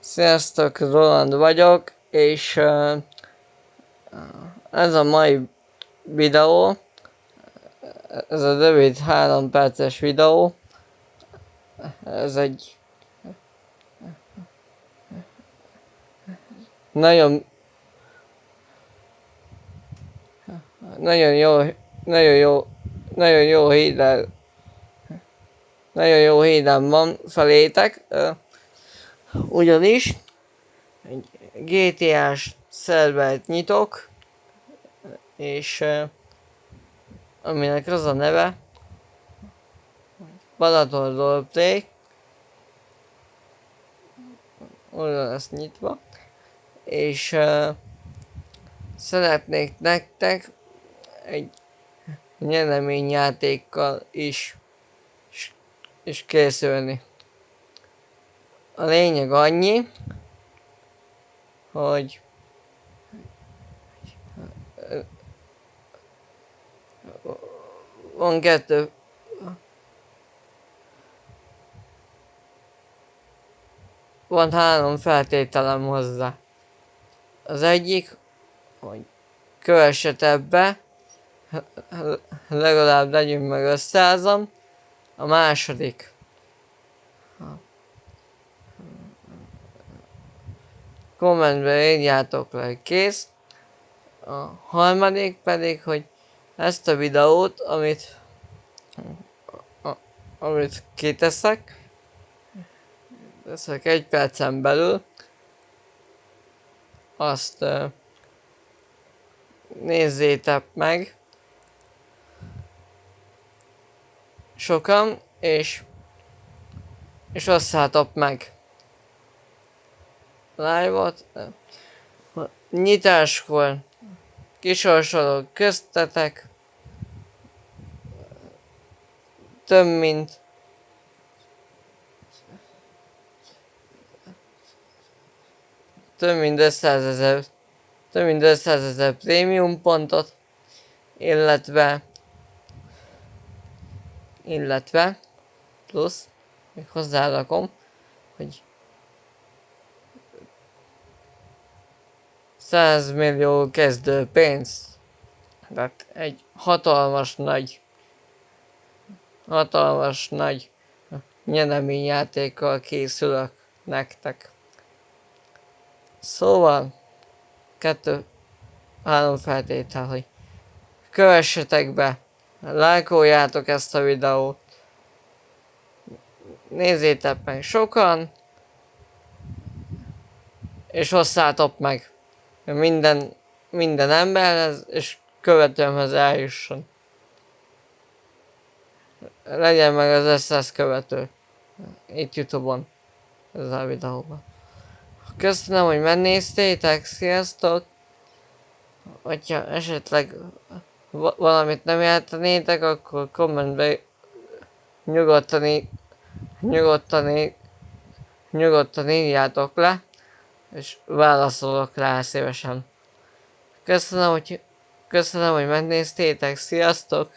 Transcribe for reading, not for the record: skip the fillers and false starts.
Sziasztok, Roland vagyok, és ez a mai videó, ez a rövid 3 perces videó, ez egy nagyon, nagyon jó, nagyon jó, nagyon jó híddel, nagyon jó hídem van felétek, ugyanis egy GTA-s szervert nyitok, és aminek az a neve Balaton Roleplay, újra lesz nyitva, és szeretnék nektek egy nyereményjátékkal is készülni. A lényeg annyi, hogy van van 3 feltételem hozzá. Az egyik, hogy kövessetek be, legalább legyünk meg 500-an. A második, kommentbe írjátok le, kész. A harmadik pedig, hogy ezt a videót, amit kiteszek 1 percen belül, azt nézzétek meg sokan, és osszátok meg live-ot. Nyitáskor kisorsolok köztetek több mint 500 000 prémium pontot, illetve plusz még hozzárakom, hogy 100 millió kezdő pénz. Tehát egy hatalmas nagy nyereményjátékkal készülök nektek. Szóval 2-3 feltétel, hogy kövessetek be, lájkoljátok ezt a videót, nézzétek meg sokan, és osszátok meg minden emberhez, és követőmhez eljusson. Legyen meg az 500 követő itt YouTube-on, ez a videóban. Köszönöm, hogy megnéztétek, sziasztok! Hogyha esetleg valamit nem értenétek, akkor kommentbe nyugodtan írjátok le, és válaszolok rá szívesen. Köszönöm, hogy megnéztétek, sziasztok!